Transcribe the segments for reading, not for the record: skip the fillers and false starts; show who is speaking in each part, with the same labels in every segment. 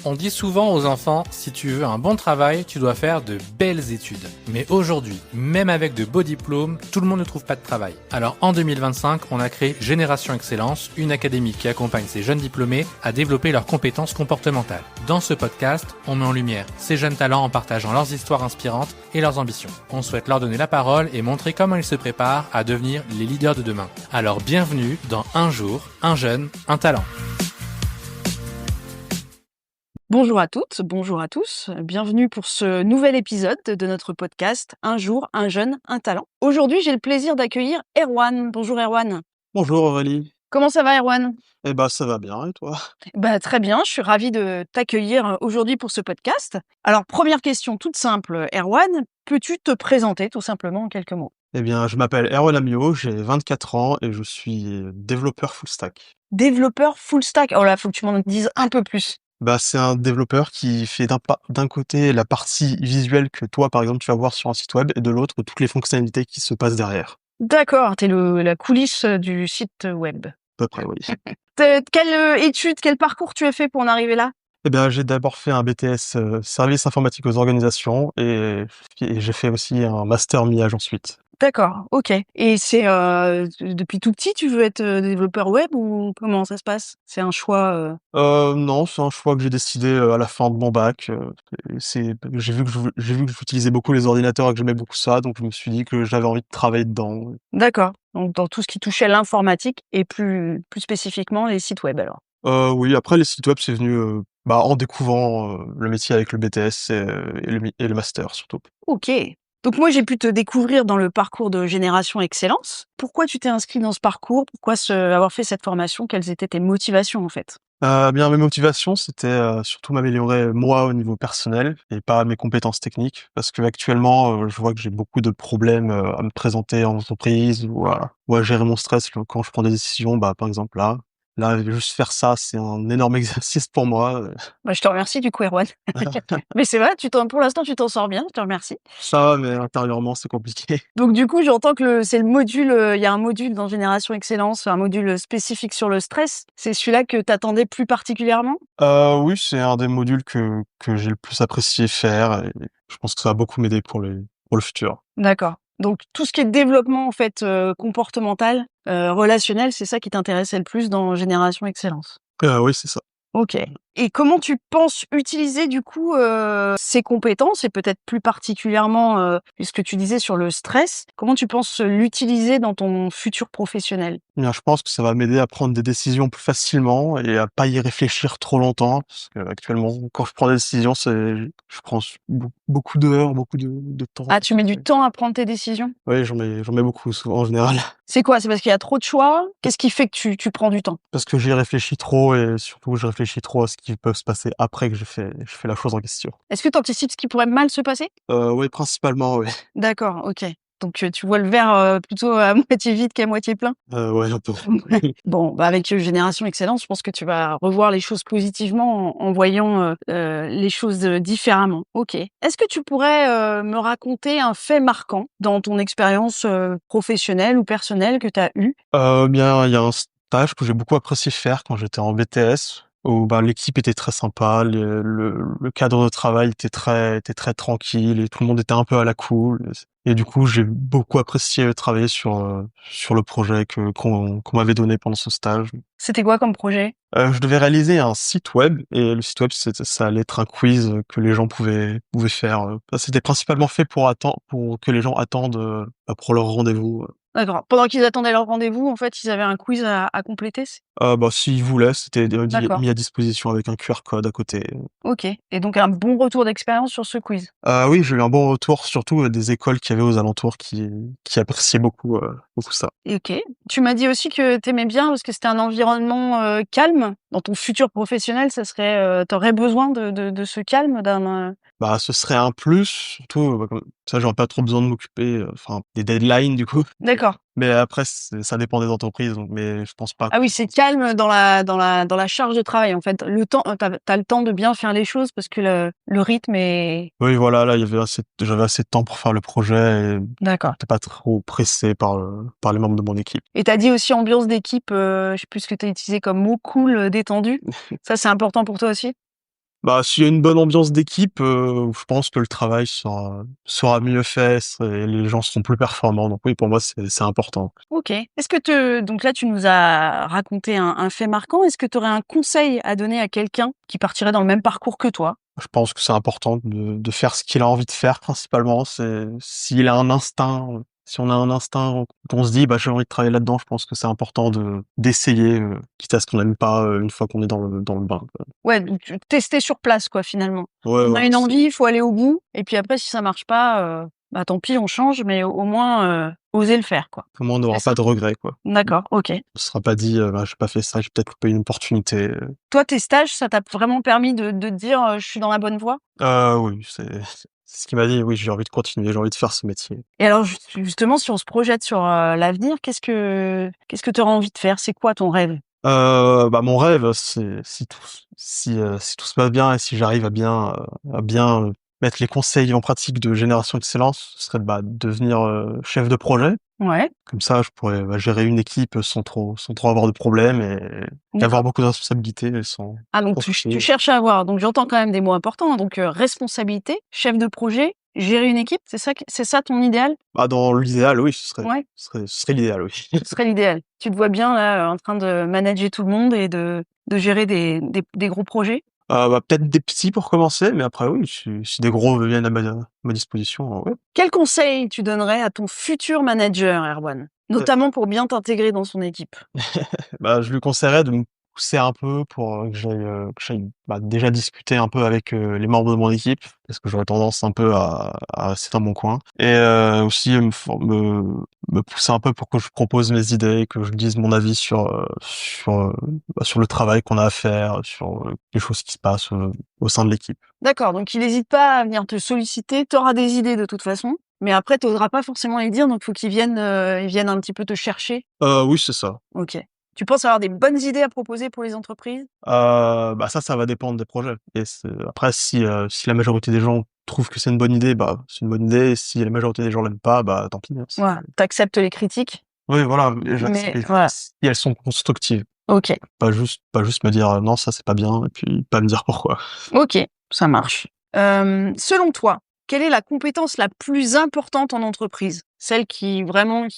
Speaker 1: On dit souvent aux enfants, si tu veux un bon travail, tu dois faire de belles études. Mais aujourd'hui, même avec de beaux diplômes, tout le monde ne trouve pas de travail. Alors en 2025, on a créé Génération Excellence, une académie qui accompagne ces jeunes diplômés à développer leurs compétences comportementales. Dans ce podcast, on met en lumière ces jeunes talents en partageant leurs histoires inspirantes et leurs ambitions. On souhaite leur donner la parole et montrer comment ils se préparent à devenir les leaders de demain. Alors bienvenue dans Un jour, un jeune, un talent.
Speaker 2: Bonjour à toutes, bonjour à tous. Bienvenue pour ce nouvel épisode de notre podcast Un jour, un jeune, un talent. Aujourd'hui, j'ai le plaisir d'accueillir Erwan. Bonjour Erwan.
Speaker 3: Bonjour Aurélie.
Speaker 2: Comment ça va Erwan?
Speaker 3: Ça va bien et toi?
Speaker 2: Très bien, je suis ravie de t'accueillir aujourd'hui pour ce podcast. Alors, première question toute simple, Erwan, peux-tu te présenter tout simplement en quelques mots?
Speaker 3: Je m'appelle Erwan Amiot, j'ai 24 ans et je suis développeur full stack.
Speaker 2: Développeur full stack. Oh là, faut que tu m'en dises un peu plus.
Speaker 3: C'est un développeur qui fait d'un côté la partie visuelle que toi, par exemple, tu vas voir sur un site web et de l'autre, toutes les fonctionnalités qui se passent derrière.
Speaker 2: D'accord, t'es la coulisse du site web.
Speaker 3: À peu près, oui.
Speaker 2: Quelle étude, quel parcours tu as fait pour en arriver là?
Speaker 3: J'ai d'abord fait un BTS service informatique aux organisations et j'ai fait aussi un master MIAGE ensuite.
Speaker 2: D'accord, OK. Et c'est, depuis tout petit, tu veux être, développeur web ou comment ça se passe? C'est un choix.
Speaker 3: Non, c'est un choix que j'ai décidé, à la fin de mon bac, j'ai vu que j'utilisais beaucoup les ordinateurs et que j'aimais beaucoup ça, donc je me suis dit que j'avais envie de travailler dedans.
Speaker 2: D'accord, donc dans tout ce qui touchait l'informatique et plus spécifiquement les sites web alors?
Speaker 3: Oui, après les sites web, c'est venu, en découvrant, le métier avec le BTS et le master surtout.
Speaker 2: OK. Donc moi, j'ai pu te découvrir dans le parcours de Génération Excellence. Pourquoi tu t'es inscrit dans ce parcours? Pourquoi avoir fait cette formation? Quelles étaient tes motivations en fait?
Speaker 3: Mes motivations, c'était, surtout m'améliorer moi au niveau personnel et pas mes compétences techniques. Parce qu'actuellement, je vois que j'ai beaucoup de problèmes, à me présenter en entreprise ou à gérer mon stress quand je prends des décisions. Par exemple là, juste faire ça, c'est un énorme exercice pour moi.
Speaker 2: Je te remercie du coup Erwan. Mais c'est vrai, pour l'instant, tu t'en sors bien, je te remercie.
Speaker 3: Ça va, mais intérieurement, c'est compliqué.
Speaker 2: Donc du coup, j'entends que c'est le module, il y a un module dans Génération Excellence, un module spécifique sur le stress. C'est celui-là que tu attendais plus particulièrement?
Speaker 3: Oui, c'est un des modules que j'ai le plus apprécié faire et je pense que ça va beaucoup m'aider pour le futur.
Speaker 2: D'accord. Donc tout ce qui est développement en fait, comportemental, relationnel, c'est ça qui t'intéressait le plus dans Génération Excellence?
Speaker 3: Oui, c'est ça.
Speaker 2: OK. Et comment tu penses utiliser du coup, ces compétences et peut-être plus particulièrement, puisque tu disais sur le stress, comment tu penses l'utiliser dans ton futur professionnel?
Speaker 3: Je pense que ça va m'aider à prendre des décisions plus facilement et à pas y réfléchir trop longtemps. Parce qu'actuellement, quand je prends des décisions, je prends beaucoup d'heures, beaucoup de temps.
Speaker 2: Ah, tu mets du temps à prendre tes décisions?
Speaker 3: Oui, j'en mets beaucoup souvent en général.
Speaker 2: C'est quoi? C'est parce qu'il y a trop de choix? Qu'est-ce qui fait que tu prends du temps?
Speaker 3: Parce que j'y réfléchis trop et surtout je réfléchis trop à ce qui peut se passer après que je fais la chose en question.
Speaker 2: Est-ce que tu anticipes ce qui pourrait mal se passer?
Speaker 3: Oui, principalement, oui.
Speaker 2: D'accord, OK. Donc, tu vois le verre, plutôt à moitié vide qu'à moitié plein?
Speaker 3: Ouais, un peu.
Speaker 2: Bon, avec Génération Excellence, je pense que tu vas revoir les choses positivement en voyant, les choses, différemment. OK. Est-ce que tu pourrais, me raconter un fait marquant dans ton expérience, professionnelle ou personnelle que tu as eue?
Speaker 3: Il y a un stage que j'ai beaucoup apprécié faire quand j'étais en BTS où, l'équipe était très sympa, le cadre de travail était très tranquille et tout le monde était un peu à la cool et du coup, j'ai beaucoup apprécié travailler sur le projet qu'on m'avait donné pendant ce stage.
Speaker 2: C'était quoi comme projet?
Speaker 3: Je devais réaliser un site web et le site web, ça allait être un quiz que les gens pouvaient faire. C'était principalement fait pour que les gens attendent, pour leur rendez-vous.
Speaker 2: D'accord. Pendant qu'ils attendaient leur rendez-vous, en fait, ils avaient un quiz à compléter?
Speaker 3: S'ils voulaient, c'était
Speaker 2: D'accord.
Speaker 3: mis à disposition avec un QR code à côté.
Speaker 2: OK. Et donc un bon retour d'expérience sur ce quiz?
Speaker 3: Oui, j'ai eu un bon retour, surtout, des écoles qu'il y avait aux alentours qui appréciaient beaucoup ça.
Speaker 2: Et OK. Tu m'as dit aussi que tu aimais bien parce que c'était un environnement, calme. Dans ton futur professionnel, ça serait, tu aurais besoin de ce calme
Speaker 3: Ce serait un plus, surtout, comme ça, j'aurais pas trop besoin de m'occuper, des deadlines du coup.
Speaker 2: D'accord.
Speaker 3: Mais après ça dépend des entreprises mais je pense pas.
Speaker 2: Ah oui, c'est calme dans la charge de travail, en fait. Le temps, tu as le temps de bien faire les choses parce que le rythme est
Speaker 3: Oui, voilà, là, j'avais assez de temps pour faire le projet et
Speaker 2: d'accord.
Speaker 3: j'étais pas trop pressé par les membres de mon équipe.
Speaker 2: Et tu as dit aussi ambiance d'équipe, je sais plus ce que tu as utilisé comme mot, cool, détendu. Ça, c'est important pour toi aussi?
Speaker 3: Bah, s'il y a une bonne ambiance d'équipe, je pense que le travail sera mieux fait, et les gens seront plus performants. Donc oui, pour moi, c'est important.
Speaker 2: OK. Est-ce que donc là, tu nous as raconté un fait marquant. Est-ce que tu aurais un conseil à donner à quelqu'un qui partirait dans le même parcours que toi?
Speaker 3: Je pense que c'est important de faire ce qu'il a envie de faire principalement. C'est s'il a un instinct, si on a un instinct, qu'on se dit: «Bah, j'ai envie de travailler là-dedans», je pense que c'est important d'essayer, quitte à ce qu'on n'aime pas, une fois qu'on est dans le bain, quoi.
Speaker 2: Ouais, donc tester sur place quoi, finalement.
Speaker 3: Ouais,
Speaker 2: On a
Speaker 3: voilà,
Speaker 2: une
Speaker 3: c'est
Speaker 2: envie, il faut aller au bout et puis après si ça marche pas, bah, tant pis, on change, mais au moins, oser le faire quoi.
Speaker 3: au moins on
Speaker 2: C'est
Speaker 3: n'aura
Speaker 2: ça?
Speaker 3: pas de regrets, quoi.
Speaker 2: D'accord, OK.
Speaker 3: On se sera pas dit, «Bah, j'ai pas fait ça, j'ai peut-être loupé une opportunité»,
Speaker 2: Toi, tes stages, ça t'a vraiment permis de te dire, «Je suis dans la bonne voie»?
Speaker 3: Oui, c'est ce qu'il m'a dit: «Oui, j'ai envie de continuer, j'ai envie de faire ce métier».
Speaker 2: Et alors justement, si on se projette sur, l'avenir, qu'est-ce que tu aurais envie de faire? C'est quoi ton rêve?
Speaker 3: Bah, mon rêve, c'est si tout se passe bien et si j'arrive à bien, mettre les conseils en pratique de Génération Excellence, ce serait, bah, de devenir, chef de projet.
Speaker 2: Ouais,
Speaker 3: Comme ça, je pourrais, bah, gérer une équipe sans trop avoir de problèmes et avoir
Speaker 2: d'accord.
Speaker 3: beaucoup de responsabilités
Speaker 2: Ah donc
Speaker 3: sans
Speaker 2: tu
Speaker 3: souci.
Speaker 2: cherches à avoir donc j'entends quand même des mots importants, hein, donc responsabilité, chef de projet, gérer une équipe, c'est ça ton idéal?
Speaker 3: Bah, dans l'idéal, oui,
Speaker 2: Ouais,
Speaker 3: ce serait l'idéal, oui.
Speaker 2: ce serait l'idéal. Tu te vois bien là, en train de manager tout le monde et de gérer des gros projets?
Speaker 3: Bah, peut-être des petits pour commencer, mais après oui, si des gros viennent à ma disposition, ouais.
Speaker 2: Quel conseil tu donnerais à ton futur manager, Erwan? Notamment pour bien t'intégrer dans son équipe?
Speaker 3: Bah, je lui conseillerais de me pousser un peu pour, que j'aille, bah, déjà discuter un peu avec, les membres de mon équipe, parce que j'aurais tendance un peu à rester dans mon coin et aussi me pousser un peu pour que je propose mes idées, que je dise mon avis sur le travail qu'on a à faire, sur, les choses qui se passent, au sein de l'équipe.
Speaker 2: D'accord, donc il hésite pas à venir te solliciter, tu auras des idées de toute façon, mais après tu oseras pas forcément les dire, donc faut qu'ils viennent, ils viennent un petit peu te chercher?
Speaker 3: Oui, c'est ça.
Speaker 2: OK. Tu penses avoir des bonnes idées à proposer pour les entreprises?
Speaker 3: Bah, ça va dépendre des projets et après si la majorité des gens trouvent que c'est une bonne idée, bah, c'est une bonne idée. Si la majorité des gens l'aiment pas, bah, tant pis, hein,
Speaker 2: Voilà, tu acceptes les critiques,
Speaker 3: oui, voilà,
Speaker 2: mais
Speaker 3: et
Speaker 2: voilà,
Speaker 3: si elles sont constructives,
Speaker 2: OK,
Speaker 3: pas juste me dire: «Non, ça, c'est pas bien» et puis pas me dire pourquoi.
Speaker 2: OK, ça marche. Selon toi, quelle est la compétence la plus importante en entreprise? Celle qu'il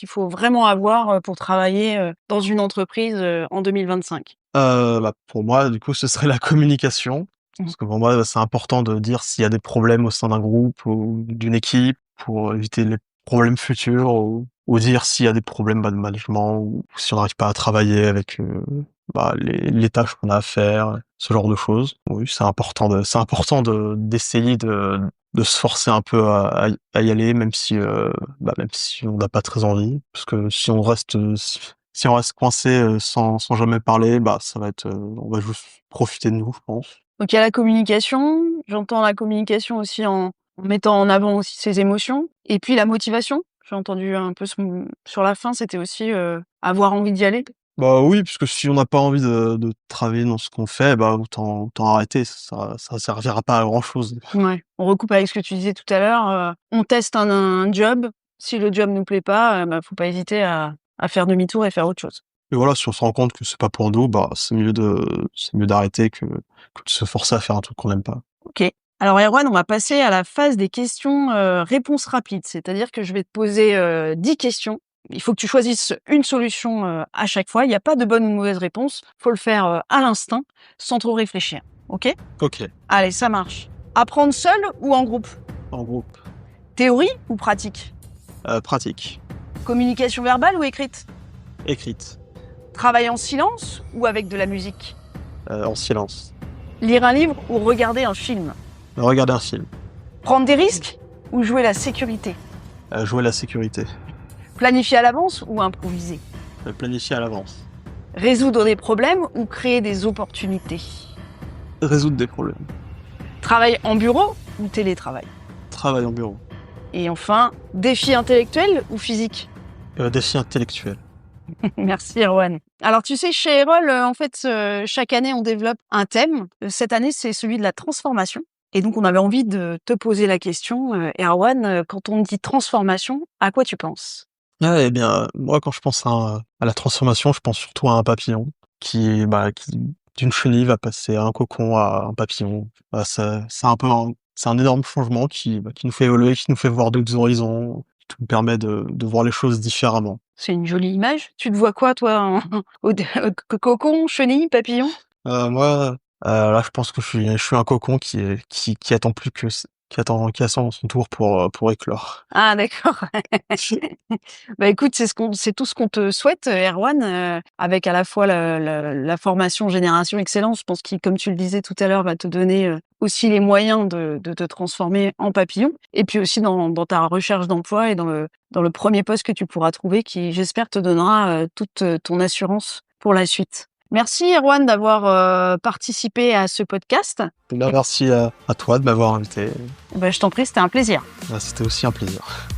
Speaker 2: faut vraiment avoir, pour travailler, dans une entreprise, en 2025?
Speaker 3: Bah, pour moi, du coup, ce serait la communication,
Speaker 2: Mmh.
Speaker 3: parce que pour moi, bah, c'est important de dire s'il y a des problèmes au sein d'un groupe ou d'une équipe pour éviter les problèmes futurs ou dire s'il y a des problèmes, bah, de management ou si on n'arrive pas à travailler avec, bah, les tâches qu'on a à faire, ce genre de choses. Oui, d'essayer de se forcer un peu à y aller même si on n'a pas très envie. Parce que si on reste coincé, sans jamais parler, bah, on va juste profiter de nous, je pense.
Speaker 2: Donc il y a la communication, j'entends la communication aussi en mettant en avant aussi ses émotions et puis la motivation. J'ai entendu un peu sur la fin, c'était aussi, avoir envie d'y aller.
Speaker 3: Bah, oui, parce que si on n'a pas envie de travailler dans ce qu'on fait, bah, autant arrêter, ça servira pas à grand chose.
Speaker 2: Ouais. On recoupe avec ce que tu disais tout à l'heure, on teste un job, si le job nous plaît pas, bah, faut pas hésiter à faire demi-tour et faire autre chose.
Speaker 3: Et voilà, si on se rend compte que c'est pas pour nous, bah, c'est mieux d'arrêter que de se forcer à faire un truc qu'on n'aime pas.
Speaker 2: OK. Alors Erwan, on va passer à la phase des questions, réponses rapides. C'est-à-dire que je vais te poser, 10 questions. Il faut que tu choisisses une solution, à chaque fois. Il y a pas de bonne ou de mauvaise réponse. Faut le faire, à l'instinct, sans trop réfléchir. OK?
Speaker 3: OK.
Speaker 2: Allez, ça marche. Apprendre seul ou en groupe?
Speaker 3: En groupe.
Speaker 2: Théorie ou pratique?
Speaker 3: Pratique.
Speaker 2: Communication verbale ou écrite?
Speaker 3: Écrite.
Speaker 2: Travail en silence ou avec de la musique?
Speaker 3: En silence.
Speaker 2: Lire un livre ou regarder un film?
Speaker 3: Regarder un film.
Speaker 2: Prendre des risques ou jouer la sécurité?
Speaker 3: Jouer la sécurité.
Speaker 2: Planifier à l'avance ou improviser?
Speaker 3: Planifier à l'avance.
Speaker 2: Résoudre des problèmes ou créer des opportunités?
Speaker 3: Résoudre des problèmes.
Speaker 2: Travail en bureau ou télétravail?
Speaker 3: Travail en bureau.
Speaker 2: Et enfin, défi intellectuel ou physique?
Speaker 3: Défi intellectuel.
Speaker 2: Merci Erwan. Alors tu sais, chez Erol, en fait, chaque année on développe un thème. Cette année, c'est celui de la transformation. Et donc on avait envie de te poser la question, Erwan, quand on dit transformation, à quoi tu penses?
Speaker 3: Ah eh bien, moi, quand je pense à la transformation, je pense surtout à un papillon qui d'une chenille va passer à un cocon, à un papillon. Bah, c'est un peu c'est un énorme changement qui nous fait évoluer, qui nous fait voir d'autres horizons, qui nous permet de voir les choses différemment.
Speaker 2: C'est une jolie image. Tu te vois quoi, toi, cocon, chenille, papillon?
Speaker 3: Moi, là, je pense que je suis un cocon qui attend plus que qui attend son tour pour éclore.
Speaker 2: Ah d'accord. Bah, écoute, c'est tout ce qu'on te souhaite, Erwan, avec à la fois la formation Génération Excellence, je pense qui, comme tu le disais tout à l'heure, va te donner, aussi les moyens de te transformer en papillon et puis aussi dans ta recherche d'emploi et dans le premier poste que tu pourras trouver qui, j'espère, te donnera, toute, ton assurance pour la suite. Merci Erwan d'avoir, participé à ce podcast.
Speaker 3: Eh bien, merci à toi de m'avoir invité.
Speaker 2: Bah, je t'en prie, c'était un plaisir.
Speaker 3: Bah, c'était aussi un plaisir.